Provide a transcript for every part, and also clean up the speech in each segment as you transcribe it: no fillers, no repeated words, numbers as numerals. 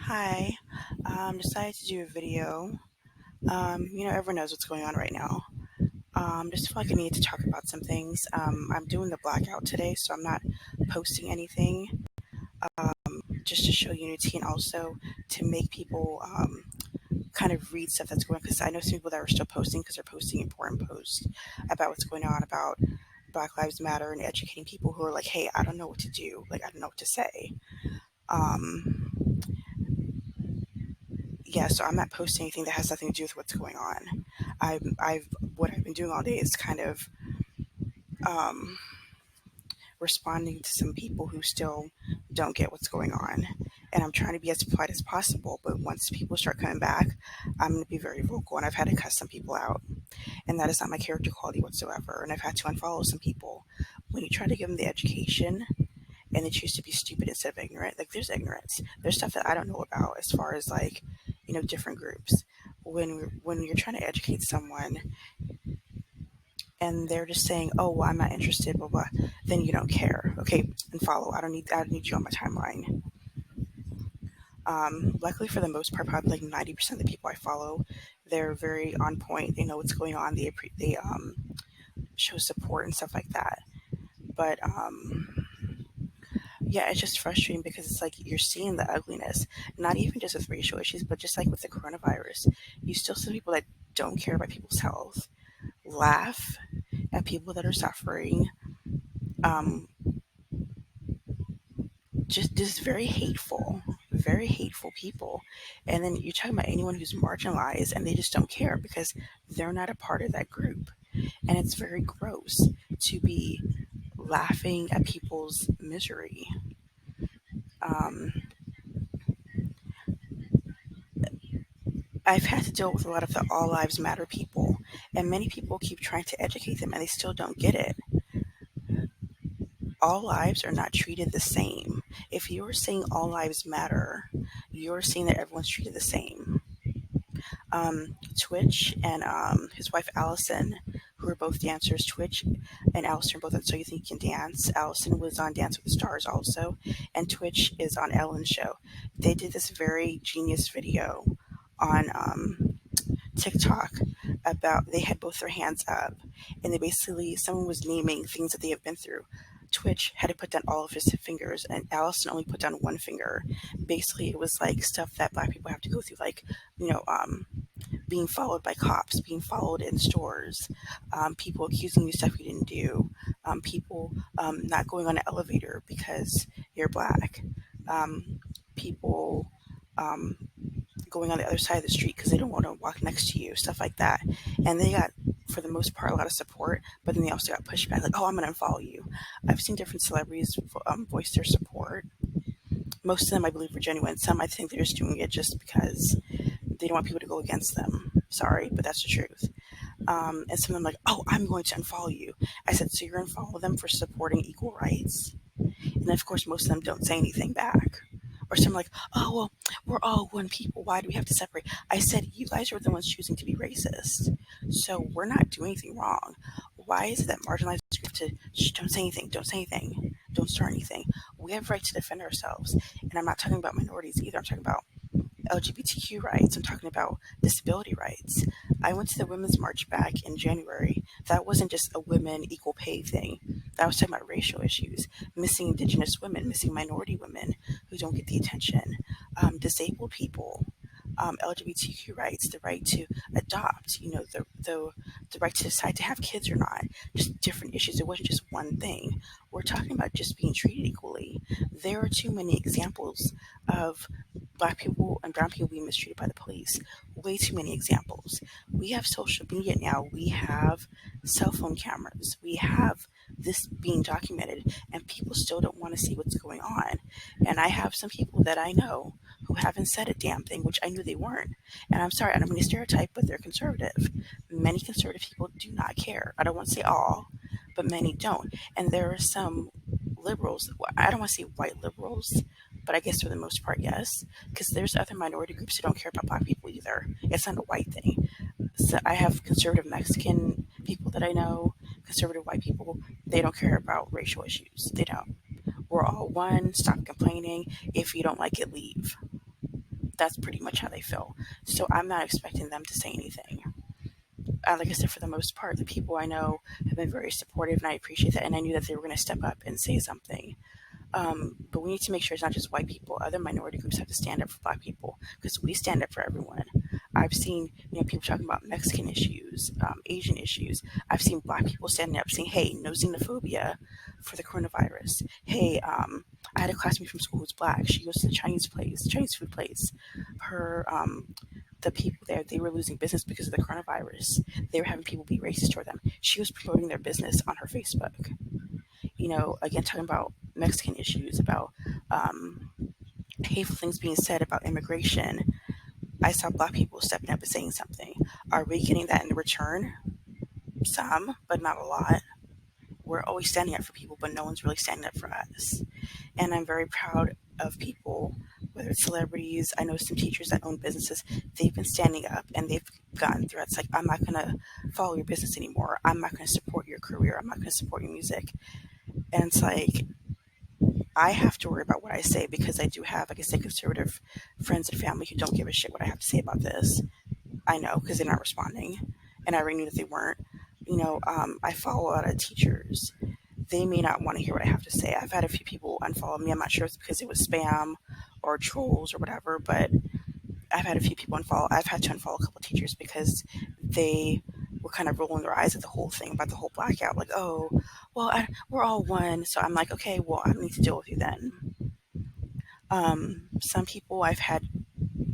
Hi, decided to do a video. Everyone knows what's going on right now. Just feel like I need to talk about some things. I'm doing the blackout today, so I'm not posting anything, just to show unity and also to make people kind of read stuff that's going on. Because I know some people that are still posting because they're posting important posts about what's going on about Black Lives Matter and educating people who are like, hey, I don't know what to do. Like, I don't know what to say. Um, yeah, so I'm not posting anything that has nothing to do with what's going on. What I've been doing all day is kind of um, responding to some people who still don't get what's going on, and I'm trying to be as polite as possible. But once people start coming back, I'm going to be very vocal, and I've had to cuss some people out, and that is not my character quality whatsoever. And I've had to unfollow some people when you try to give them the education and they choose to be stupid instead of ignorant. Like there's ignorance. There's stuff that I don't know about as far as like, different groups. When you're trying to educate someone and they're just saying, "Oh, well, I'm not interested," blah blah, then you don't care. Okay, and follow. I don't need you on my timeline. Luckily for the most part, probably like 90% of the people I follow, they're very on point. They know what's going on. They show support and stuff like that. But yeah, it's just frustrating because it's like you're seeing the ugliness, not even just with racial issues, but just like with the coronavirus. You still see people that don't care about people's health, laugh at people that are suffering, um, just very hateful people. And then you're talking about anyone who's marginalized and they just don't care because they're not a part of that group. And it's very gross to be laughing at people's misery. Um, I've had to deal with a lot of the All Lives Matter people, and many people keep trying to educate them and they still don't get it. All lives are not treated the same. If you're saying all lives matter, you're saying that everyone's treated the same. Twitch and his wife Allison, who are both dancers, Twitch and Allison are both on So You Think You Can Dance. Allison was on Dance with the Stars also, and Twitch is on Ellen's show. They did this very genius video on TikTok about they had both their hands up and they basically someone was naming things that they have been through. Twitch had to put down all of his fingers and Allison only put down one finger. Basically it was like stuff that black people have to go through, like, you know, being followed by cops, being followed in stores, people accusing you stuff you didn't do, people not going on an elevator because you're black, people um, going on the other side of the street because they don't want to walk next to you, stuff like that. And they got, for the most part, a lot of support, but then they also got pushback, like, "Oh, I'm going to unfollow you." I've seen different celebrities voice their support. Most of them, I believe, are genuine. Some, I think, they're just doing it just because they don't want people to go against them. Sorry, but that's the truth. And some of them like, "Oh, I'm going to unfollow you." I said, "So you're going to follow them for supporting equal rights?" And of course, most of them don't say anything back. Or some like, "Oh, well, we're all one people. Why do we have to separate?" I said, "You guys are the ones choosing to be racist. So we're not doing anything wrong. Why is it that marginalized groups to don't say anything, don't say anything, don't start anything? We have a right to defend ourselves." And I'm not talking about minorities either. I'm talking about LGBTQ rights. I'm talking about disability rights. I went to the Women's March back in January. That wasn't just a women equal pay thing. That was talking about racial issues, missing Indigenous women, missing minority women who don't get the attention, disabled people, LGBTQ rights, the right to adopt, the right to decide to have kids or not, just different issues. It wasn't just one thing. We're talking about just being treated equally. There are too many examples of black people and brown people being mistreated by the police. Way too many examples. We have social media now. We have cell phone cameras. We have this being documented, and people still don't want to see what's going on. And I have some people that I know who haven't said a damn thing, which I knew they weren't. And I'm sorry, I don't mean to stereotype, but they're conservative. Many conservative people do not care. I don't want to say all, but many don't. And there are some liberals, well, I don't want to say white liberals, but I guess for the most part, yes, because there's other minority groups who don't care about black people either. It's not a white thing. So I have conservative Mexican people that I know, conservative white people. They don't care about racial issues. They don't. We're all one. Stop complaining. If you don't like it, leave. That's pretty much how they feel. So I'm not expecting them to say anything. Like I said, for the most part, the people I know have been very supportive, and I appreciate that. And I knew that they were going to step up and say something. But we need to make sure it's not just white people. Other minority groups have to stand up for Black people because we stand up for everyone. I've seen people talking about Mexican issues, Asian issues. I've seen Black people standing up saying, "Hey, no xenophobia for the coronavirus." Hey, I had a classmate from school who's Black. She goes to the Chinese food place. Her the people there, they were losing business because of the coronavirus. They were having people be racist toward them. She was promoting their business on her Facebook. Again, talking about Mexican issues, about um, hateful things being said about immigration. I saw Black people stepping up and saying something. Are we getting that in return? Some, but not a lot. We're always standing up for people, but no one's really standing up for us. And I'm very proud of people, whether it's celebrities. I know some teachers that own businesses, they've been standing up and they've gotten threats like, I'm not going to follow your business anymore. I'm not going to support your career. I'm not going to support your music. And it's like, I have to worry about what I say because I do have, like I said, conservative friends and family who don't give a shit what I have to say about this. I know because they're not responding, and I already knew that they weren't. I follow a lot of teachers. They may not want to hear what I have to say. I've had a few people unfollow me. I'm not sure if it's because it was spam or trolls or whatever, but I've had a few people unfollow. I've had to unfollow a couple of teachers because they were kind of rolling their eyes at the whole thing about the whole blackout. Like, oh, well, we're all one. So I'm like, okay, well, I don't need to deal with you then. Some people I've had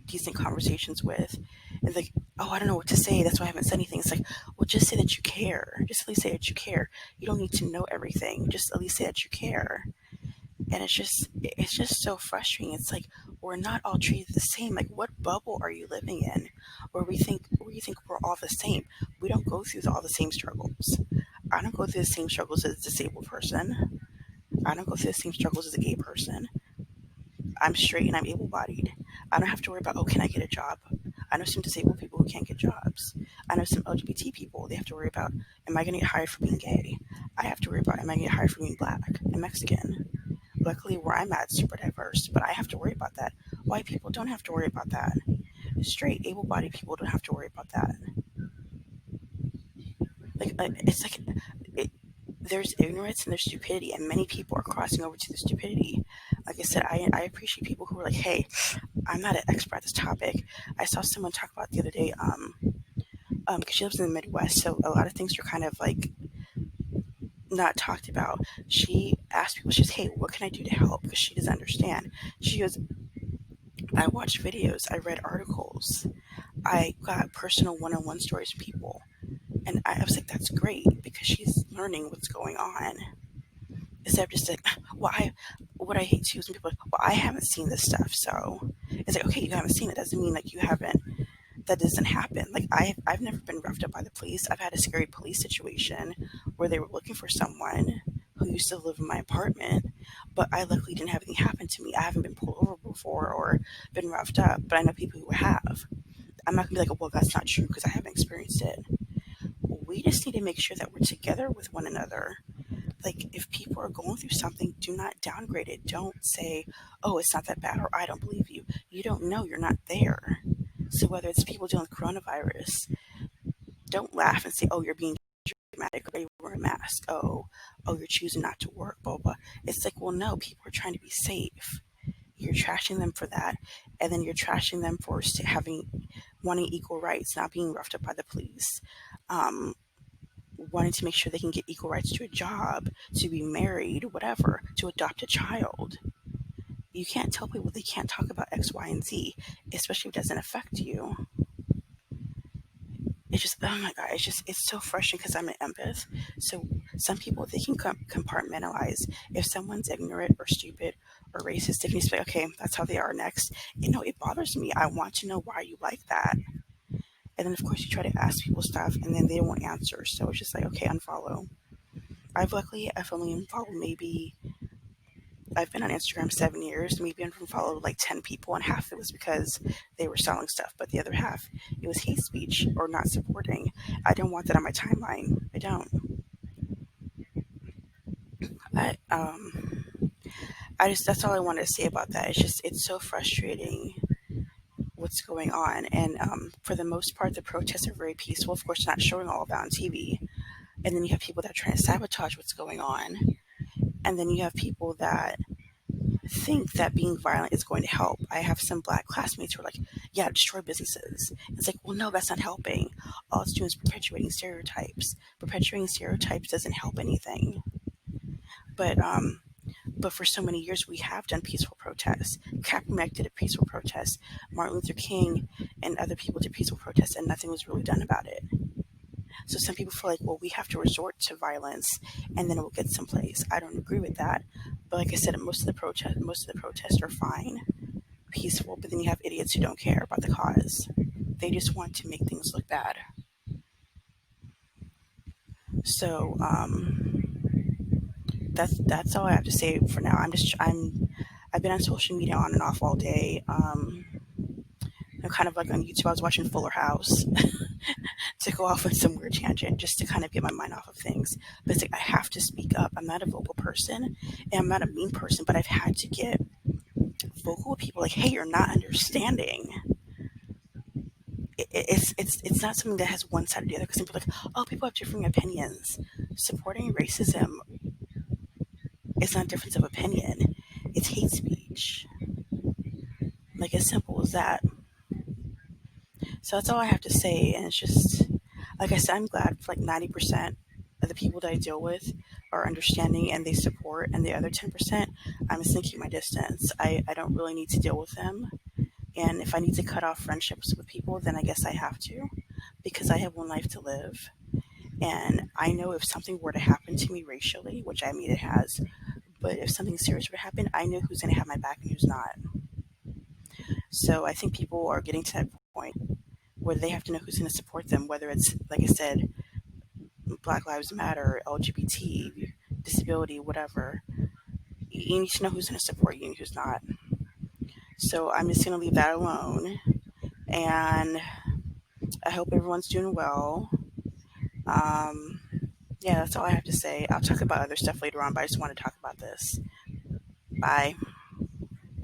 decent conversations with, and like, oh, I don't know what to say. That's why I haven't said anything. It's like, well, just say that you care. Just at least say that you care. You don't need to know everything. Just at least say that you care. And it's just so frustrating. It's like we're not all treated the same. Like, what bubble are you living in, where you think we're all the same? We don't go through all the same struggles. I don't go through the same struggles as a disabled person. I don't go through the same struggles as a gay person. I'm straight and I'm able-bodied. I don't have to worry about, oh, can I get a job? I know some disabled people who can't get jobs. I know some LGBT people. They have to worry about, am I going to get hired for being gay? I have to worry about, am I going to get hired for being Black and Mexican? Luckily, where I'm at is super diverse, but I have to worry about that. White people don't have to worry about that. Straight, able-bodied people don't have to worry about that. It's like it, there's ignorance and there's stupidity, and many people are crossing over to the stupidity. Like I said, I appreciate people who are like, hey, I'm not an expert at this topic. I saw someone talk about the other day, because she lives in the Midwest, so a lot of things are kind of like not talked about. She asked people, she's, hey, what can I do to help? Because she doesn't understand. She goes, I watched videos, I read articles, I got personal one-on-one stories from people. And I was like, that's great because she's learning what's going on. Instead of just like, well, what I hate too is when people are like, well, I haven't seen this stuff. So it's like, okay, you haven't seen it. Doesn't mean like you haven't, that doesn't happen. Like I've never been roughed up by the police. I've had a scary police situation where they were looking for someone who used to live in my apartment, but I luckily didn't have anything happen to me. I haven't been pulled over before or been roughed up, but I know people who have. I'm not gonna be like, oh, well, that's not true because I haven't experienced it. We just need to make sure that we're together with one another. Like, if people are going through something, do not downgrade it. Don't say, oh, it's not that bad, or I don't believe you. You don't know, you're not there. So whether it's people dealing with coronavirus, don't laugh and say, oh, you're being dramatic, or you wear a mask. Oh, you're choosing not to work, blah, blah. It's like, well, no, people are trying to be safe. You're trashing them for that, and then you're trashing them for wanting equal rights, not being roughed up by the police, um, wanting to make sure they can get equal rights to a job, to be married, whatever, to adopt a child. You can't tell people they can't talk about X, Y, and Z, especially if it doesn't affect you. It's just, oh my God, it's so frustrating because I'm an empath. So some people, they can compartmentalize. If someone's ignorant or stupid or racist, they can just be like, okay, that's how they are next. It bothers me. I want to know why you like that. And then, of course, you try to ask people stuff and then they won't answer. So it's just like, okay, unfollow. I've only unfollowed maybe, I've been on Instagram 7 years. Maybe I've unfollowed like 10 people, and half of it was because they were selling stuff, but the other half, it was hate speech or not supporting. I don't want that on my timeline. I don't. I, um, that's all I wanted to say about that. It's so frustrating what's going on. And for the most part, the protests are very peaceful. Of course, not showing all of that on TV. And then you have people that are trying to sabotage what's going on. And then you have people that think that being violent is going to help. I have some black classmates who are like, yeah, destroy businesses. It's like, well, no, that's not helping. All it's doing is perpetuating stereotypes. Perpetuating stereotypes doesn't help anything. But but for so many years, we have done peaceful protests. Kaepernick did a peaceful protest. Martin Luther King and other people did peaceful protests, and nothing was really done about it. So some people feel like, well, we have to resort to violence, and then it will get someplace. I don't agree with that. But like I said, most of the protests are fine, peaceful. But then you have idiots who don't care about the cause. They just want to make things look bad. So that's all I have to say for now. I've been on social media on and off all day. I'm kind of like on YouTube. I was watching Fuller House to go off on some weird tangent just to kind of get my mind off of things. But it's like I have to speak up. I'm not a vocal person and I'm not a mean person, but I've had to get vocal with people like, hey, you're not understanding. It's not something that has one side or the other, because people are like, oh, people have differing opinions. Supporting racism is not a difference of opinion. It's hate speech. Like, as simple as that. So that's all I have to say. And it's just, like I said, I'm glad for like 90% of the people that I deal with are understanding and they support, and the other 10%, I'm just going to keep my distance. I don't really need to deal with them. And if I need to cut off friendships with people, then I guess I have to, because I have one life to live. And I know if something were to happen to me racially, which I mean it has, but if something serious were to happen, I know who's going to have my back and who's not. So I think people are getting to that point where they have to know who's going to support them, whether it's, like I said, Black Lives Matter, LGBT, disability, whatever. You need to know who's going to support you and who's not. So I'm just going to leave that alone. And I hope everyone's doing well. Um, yeah, that's all I have to say. I'll talk about other stuff later on, but I just want to talk about this. Bye.